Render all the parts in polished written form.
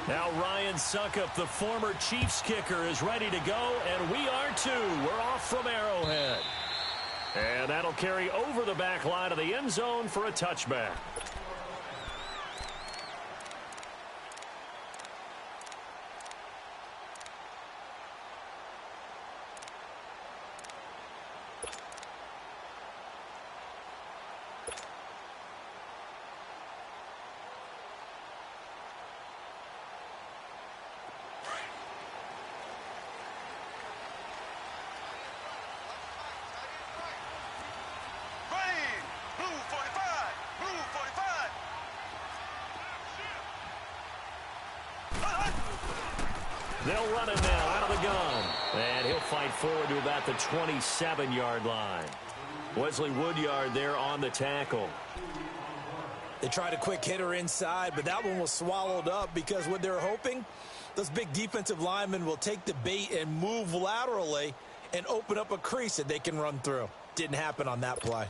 Now Ryan Suckup, the former Chiefs kicker, is ready to go, and we are too. We're off from Arrowhead. And that'll carry over the back line of the end zone for a touchback. They'll run it now out of the gun. And he'll fight forward to about the 27-yard line. Wesley Woodyard there on the tackle. They tried a quick hitter inside, but that one was swallowed up because what they're hoping, those big defensive linemen will take the bait and move laterally and open up a crease that they can run through. Didn't happen on that play.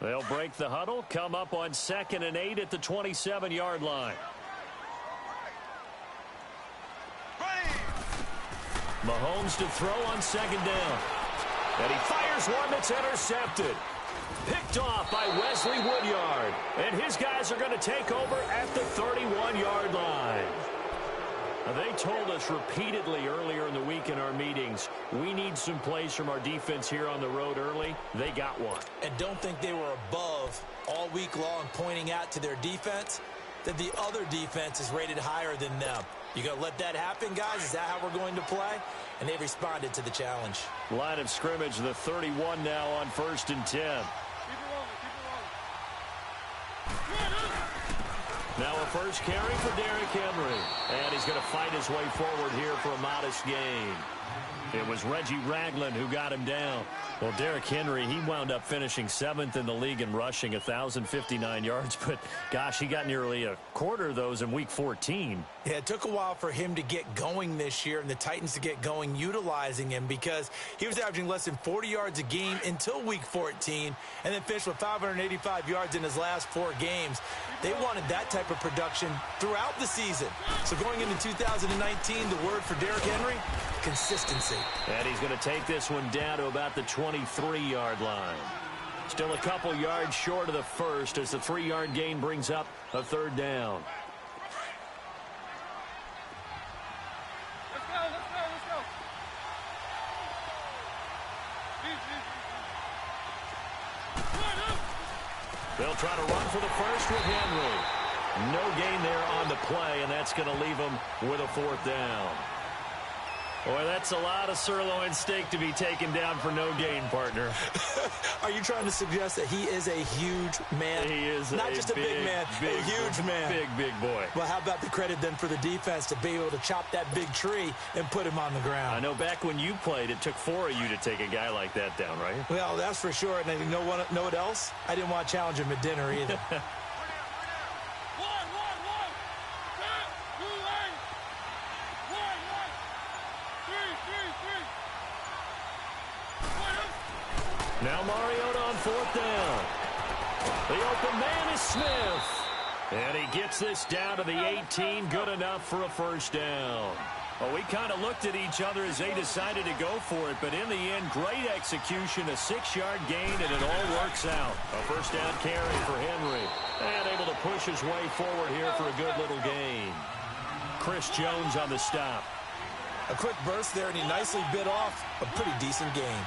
They'll break the huddle, come up on 2nd and 8 at the 27-yard line. Mahomes to throw on 2nd down. And he fires one that's intercepted. Picked off by Wesley Woodyard. And his guys are going to take over at the 31-yard line. Now, they told us repeatedly earlier in the week in our meetings, we need some plays from our defense here on the road early. They got one. And don't think they were above all week long pointing out to their defense that the other defense is rated higher than them. You going to let that happen, guys? Is that how we're going to play? And they responded to the challenge. Line of scrimmage, the 31 now on 1st and 10. Now a first carry for Derrick Henry. And he's going to fight his way forward here for a modest gain. It was Reggie Ragland who got him down. Well, Derrick Henry, he wound up finishing 7th in the league in rushing, 1,059 yards. But, gosh, he got nearly a quarter of those in Week 14. Yeah, it took a while for him to get going this year and the Titans to get going utilizing him because he was averaging less than 40 yards a game until Week 14 and then finished with 585 yards in his last 4 games. They wanted that type of production throughout the season. So going into 2019, the word for Derrick Henry, consistency. And he's going to take this one down to about the 23-yard line. Still a couple yards short of the first as the 3-yard gain brings up a 3rd down. They'll try to run for the first with Henry. No gain there on the play, and that's going to leave them with a 4th down. Boy, that's a lot of sirloin steak to be taken down for no gain, partner. Are you trying to suggest that he is a huge man? He is not just a big man, a huge man. Big boy. Well, how about the credit then for the defense to be able to chop that big tree and put him on the ground? I know back when you played, it took 4 of you to take a guy like that down, right? Well, that's for sure. And you know what else? I didn't want to challenge him at dinner either. Now Mariota on 4th down. The open man is Smith. And he gets this down to the 18. Good enough for a 1st down. Well, we kind of looked at each other as they decided to go for it. But in the end, great execution, a 6-yard gain, and it all works out. A 1st down carry for Henry. And able to push his way forward here for a good little gain. Chris Jones on the stop. A quick burst there, and he nicely bit off a pretty decent gain.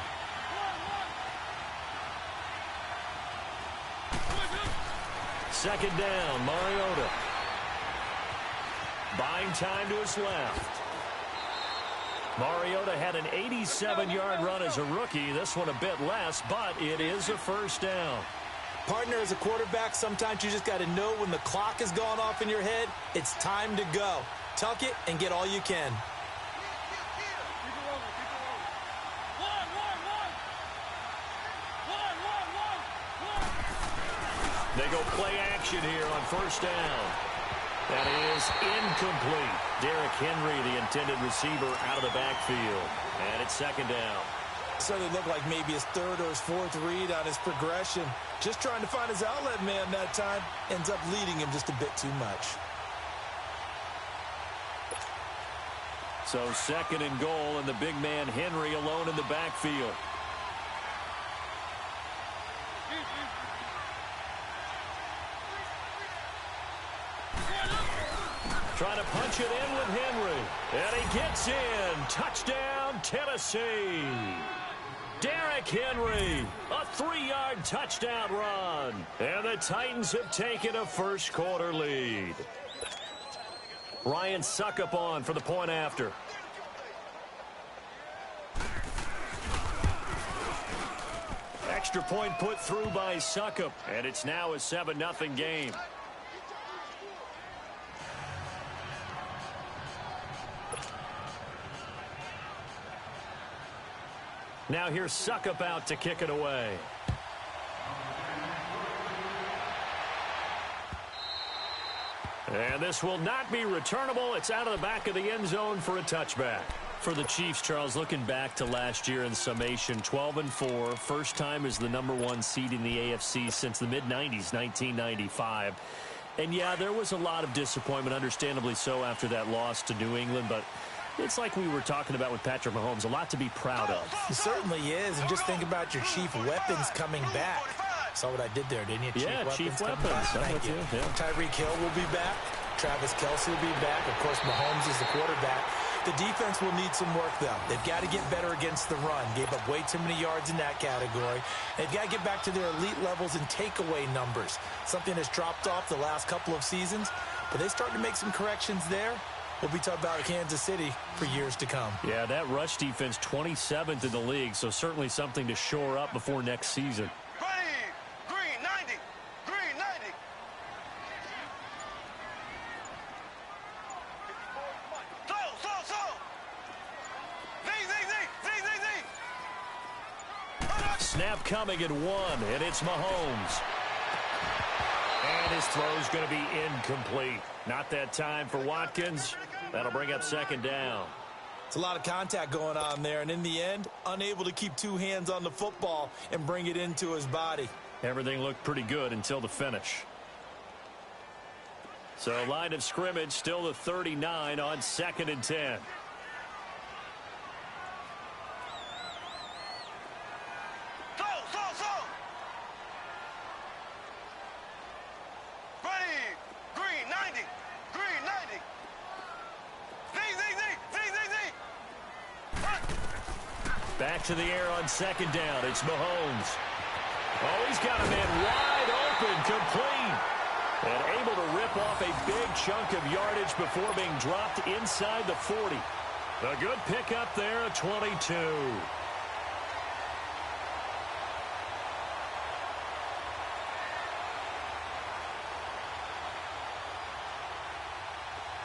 Second down, Mariota. Buying time to his left. Mariota had an 87-yard run as a rookie. This one a bit less, but it is a 1st down. Partner, as a quarterback, sometimes you just got to know when the clock has gone off in your head, it's time to go. Tuck it and get all you can. They go play action here on 1st down. That is incomplete. Derrick Henry, the intended receiver, out of the backfield. And it's 2nd down. Certainly looked like maybe his third or his fourth read on his progression. Just trying to find his outlet man that time. Ends up leading him just a bit too much. So 2nd and goal, and the big man Henry alone in the backfield. Trying to punch it in with Henry. And he gets in. Touchdown, Tennessee. Derrick Henry, a 3-yard touchdown run. And the Titans have taken a first-quarter lead. Ryan Suckup on for the point after. Extra point put through by Suckup. And it's now a 7-0 game. Now here's Suckup out to kick it away. And this will not be returnable. It's out of the back of the end zone for a touchback. For the Chiefs, Charles, looking back to last year in summation, 12-4. First time as the #1 seed in the AFC since the mid-90s, 1995. And, yeah, there was a lot of disappointment, understandably so, after that loss to New England. But it's like we were talking about with Patrick Mahomes, a lot to be proud of. It certainly is. And just think about your chief weapons coming back. Saw what I did there, didn't you? Chief weapons. Thank you. Yeah. Tyreek Hill will be back. Travis Kelce will be back. Of course, Mahomes is the quarterback. The defense will need some work, though. They've got to get better against the run. Gave up way too many yards in that category. They've got to get back to their elite levels in takeaway numbers, something that's dropped off the last couple of seasons. But they start to make some corrections there. We'll be talking about Kansas City for years to come. Yeah, that rush defense, 27th in the league, so certainly something to shore up before next season. Green 90. Green 90. Snap coming at 1, and it's Mahomes. And his throw's going to be incomplete. Not that time for Watkins. That'll bring up 2nd down. It's a lot of contact going on there, and in the end, unable to keep 2 hands on the football and bring it into his body. Everything looked pretty good until the finish. So line of scrimmage still the 39 on 2nd and 10. Back to the air on 2nd down. It's Mahomes. Oh, he's got a man wide open, complete. And able to rip off a big chunk of yardage before being dropped inside the 40. A good pickup there, a 22.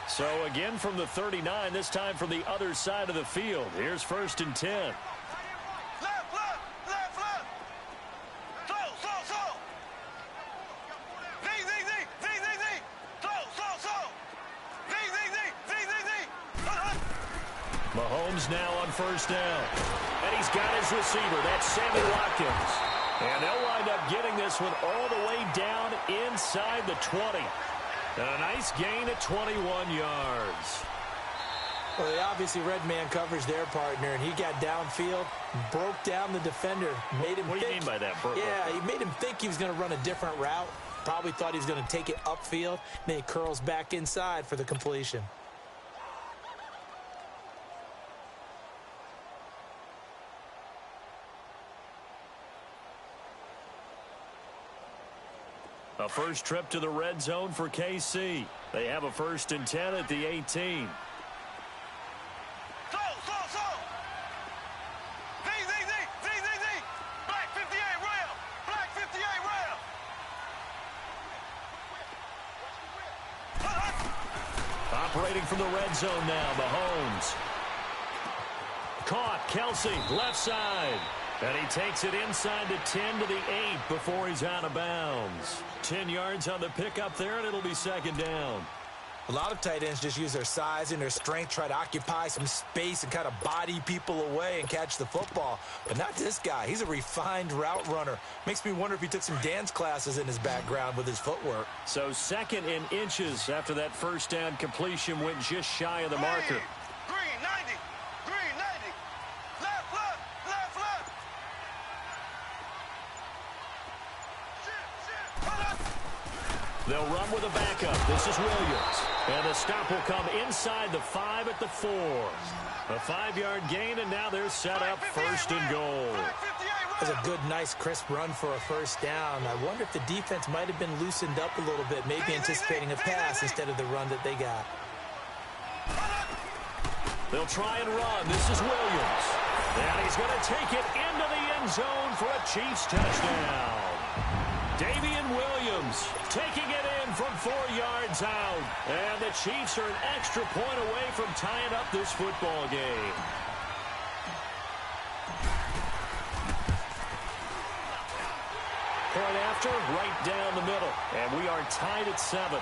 So again from the 39, this time from the other side of the field. Here's 1st and 10. Mahomes now on 1st down. And he's got his receiver. That's Sammy Watkins. And they'll wind up getting this one all the way down inside the 20. And a nice gain at 21 yards. Well, they obviously red man coverage their partner, and he got downfield, broke down the defender, made him What do you mean by that? Yeah, he made him think he was going to run a different route. Probably thought he was going to take it upfield. Then he curls back inside for the completion. A first trip to the red zone for KC. They have a 1st and 10 at the 18. Black 58 rail. Black 58 rail. Operating from the red zone now, Mahomes. Caught, Kelce, left side. And he takes it inside the 10 to the 8 before he's out of bounds. 10 yards on the pickup there, and it'll be 2nd down. A lot of tight ends just use their size and their strength, try to occupy some space and kind of body people away and catch the football. But not this guy. He's a refined route runner. Makes me wonder if he took some dance classes in his background with his footwork. So 2nd and inches after that first down completion, went just shy of the marker. Green 90. Green 90. Left, left, left, left. They'll run with a backup. This is Williams. And the stop will come inside the 5 at the 4. A 5-yard gain, and now they're set up 1st and goal. That's a good, nice, crisp run for a first down. I wonder if the defense might have been loosened up a little bit, maybe anticipating a pass instead of the run that they got. They'll try and run. This is Williams. And he's going to take it into the end zone for a Chiefs touchdown. Damian Williams taking it in from 4 yards out. And the Chiefs are an extra point away from tying up this football game. Point after, right down the middle. And we are tied at 7.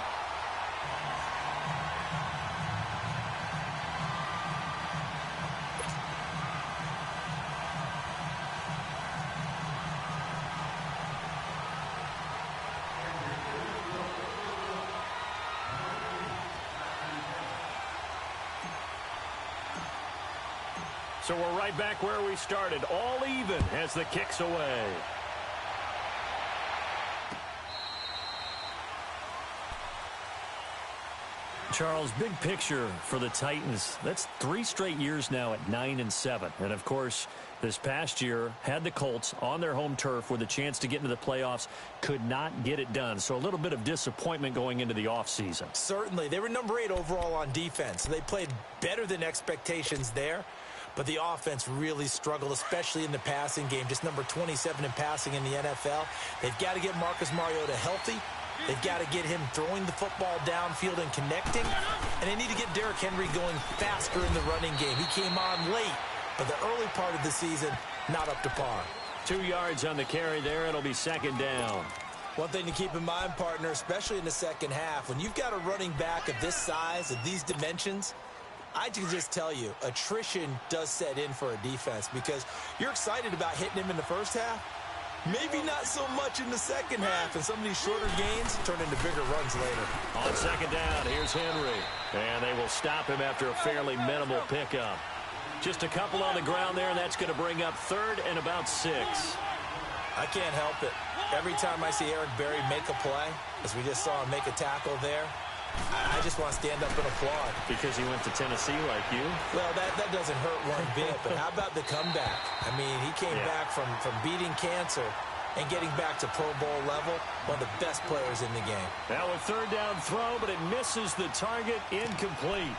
So we're right back where we started, all even as the kick's away. Charles, big picture for the Titans. That's 3 straight years now at 9-7. And, of course, this past year had the Colts on their home turf with a chance to get into the playoffs, could not get it done. So a little bit of disappointment going into the offseason. Certainly. They were number 8 overall on defense. They played better than expectations there. But the offense really struggled, especially in the passing game. Just number 27 in passing in the NFL. They've got to get Marcus Mariota healthy. They've got to get him throwing the football downfield and connecting. And they need to get Derrick Henry going faster in the running game. He came on late, but the early part of the season, not up to par. 2 yards on the carry there. It'll be 2nd down. One thing to keep in mind, partner, especially in the second half, when you've got a running back of this size, of these dimensions, I can just tell you, attrition does set in for a defense because you're excited about hitting him in the first half. Maybe not so much in the second half, and some of these shorter gains turn into bigger runs later. On 2nd down, here's Henry. And they will stop him after a fairly minimal pickup. Just a couple on the ground there, and that's going to bring up 3rd and about 6. I can't help it. Every time I see Eric Berry make a play, as we just saw him make a tackle there, I just want to stand up and applaud. Because he went to Tennessee like you? Well, that doesn't hurt one bit, but how about the comeback? I mean, he came back from beating cancer and getting back to Pro Bowl level, one of the best players in the game. Now a 3rd down throw, but it misses the target, incomplete.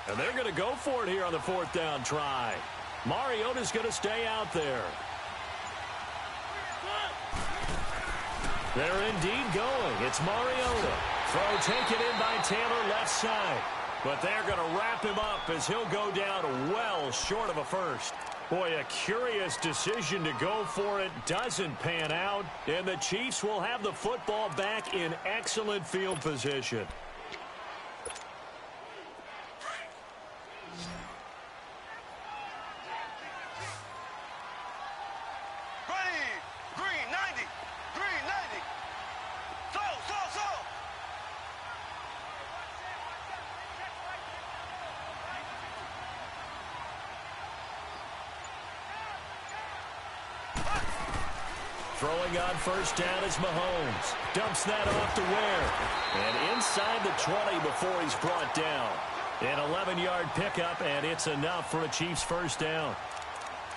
And they're going to go for it here on the 4th down try. Mariota's going to stay out there. They're indeed going. It's Mariota. Throw taken in by Taylor left side. But they're going to wrap him up as he'll go down well short of a first. Boy, a curious decision to go for it. Doesn't pan out. And the Chiefs will have the football back in excellent field position. Throwing on 1st down is Mahomes. Dumps that off to Ware. And inside the 20 before he's brought down. An 11-yard pickup, and it's enough for a Chiefs 1st down.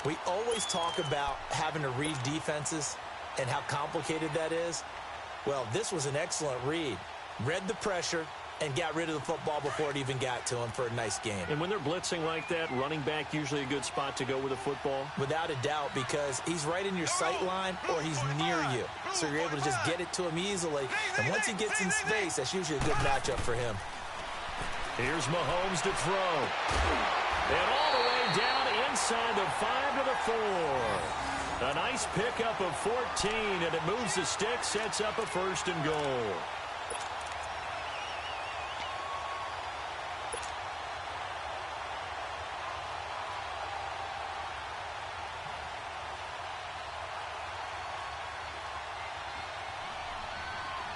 We always talk about having to read defenses and how complicated that is. Well, this was an excellent read. Read the pressure, and got rid of the football before it even got to him for a nice game. And when they're blitzing like that, running back usually a good spot to go with the football? Without a doubt, because he's right in your sight line or he's near you. So you're able to just get it to him easily. And once he gets in space, that's usually a good matchup for him. Here's Mahomes to throw. And all the way down inside the 5 to the 4. A nice pickup of 14, and it moves the stick, sets up a 1st and goal.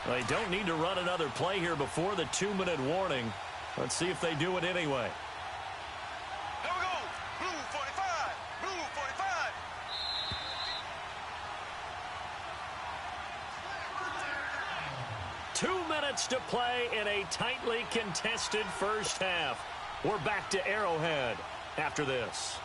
They don't need to run another play here before the 2-minute warning. Let's see if they do it anyway. Here we go. Blue 45. Blue 45. Two minutes to play in a tightly contested first half. We're back to Arrowhead after this.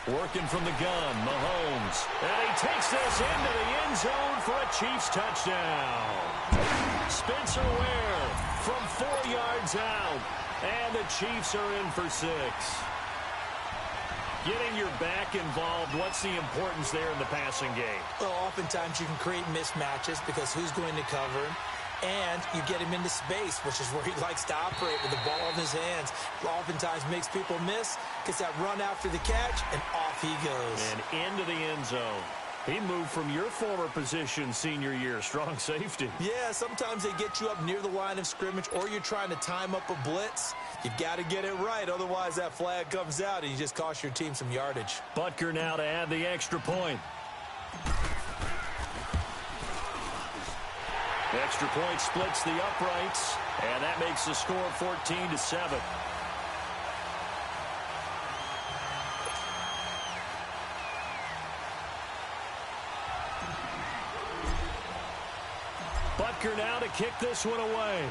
Working from the gun, Mahomes. And he takes this into the end zone for a Chiefs touchdown. Spencer Ware from 4 yards out. And the Chiefs are in for 6. Getting your back involved, what's the importance there in the passing game? Well, oftentimes you can create mismatches because who's going to cover him? And you get him into space, which is where he likes to operate with the ball in his hands. Oftentimes makes people miss, gets that run after the catch, and off he goes. And into the end zone. He moved from your former position senior year, strong safety. Yeah, sometimes they get you up near the line of scrimmage, or you're trying to time up a blitz. You've got to get it right, otherwise that flag comes out and you just cost your team some yardage. Butker now to add the extra point. The extra point splits the uprights, and that makes the score 14-7. Butker now to kick this one away.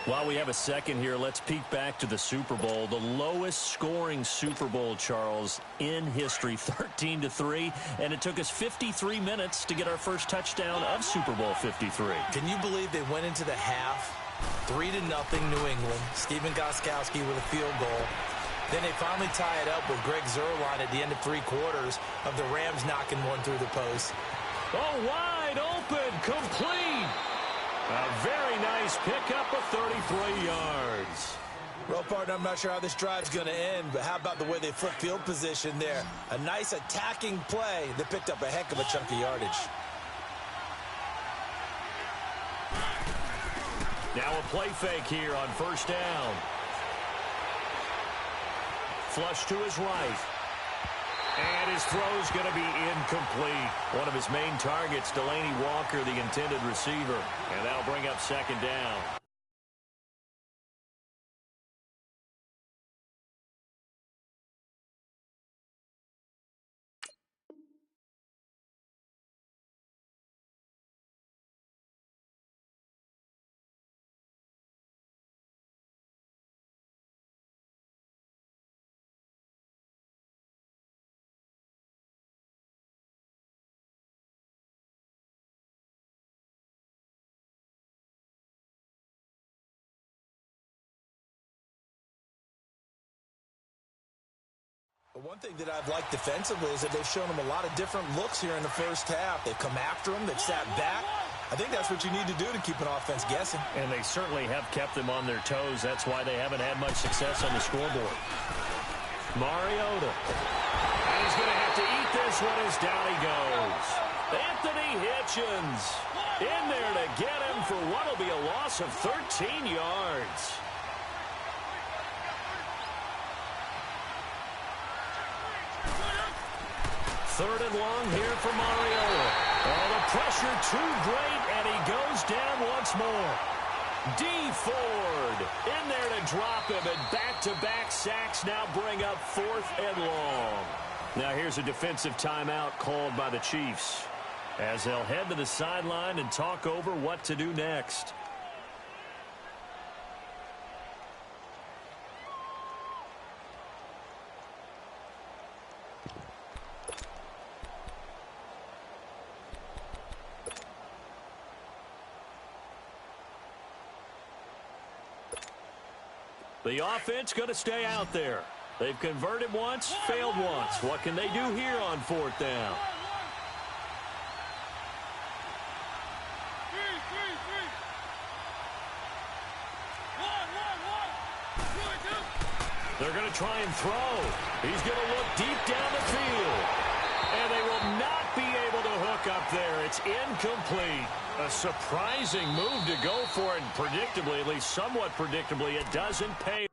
While we have a second here, let's peek back to the Super Bowl. The lowest scoring Super Bowl, Charles, in history, 13-3. And it took us 53 minutes to get our first touchdown of Super Bowl 53. Can you believe they went into the half, 3-0 New England, Stephen Gostkowski with a field goal. Then they finally tie it up with Greg Zuerlein at the end of 3 quarters of the Rams knocking one through the post. Oh, wide open, complete. A very nice pickup of 33 yards. Well, partner, I'm not sure how this drive's going to end, but how about the way they flip field position there? A nice attacking play that picked up a heck of a chunk of yardage. Now a play fake here on first down. Flush to his right. And his throw's going to be incomplete. One of his main targets, Delaney Walker, the intended receiver. And that'll bring up second down. One thing that I've liked defensively is that they've shown them a lot of different looks here in the first half. They've come after them. They've sat back. I think that's what you need to do to keep an offense guessing. And they certainly have kept them on their toes. That's why they haven't had much success on the scoreboard. Mariota. And he's going to have to eat this one as down he goes. Anthony Hitchens. In there to get him for what will be a loss of 13 yards. Third and long here for Mariota. Oh, the pressure too great, and he goes down once more. D. Ford in there to drop him, and back-to-back sacks now bring up 4th and long. Now here's a defensive timeout called by the Chiefs, as they'll head to the sideline and talk over what to do next. The offense going to stay out there. They've converted once, failed once. What can they do here on 4th down? They're going to try and throw. He's going to look deep down the field. And they will not be able to hook up there. It's incomplete. A surprising move to go for it. Predictably, at least somewhat predictably, it doesn't pay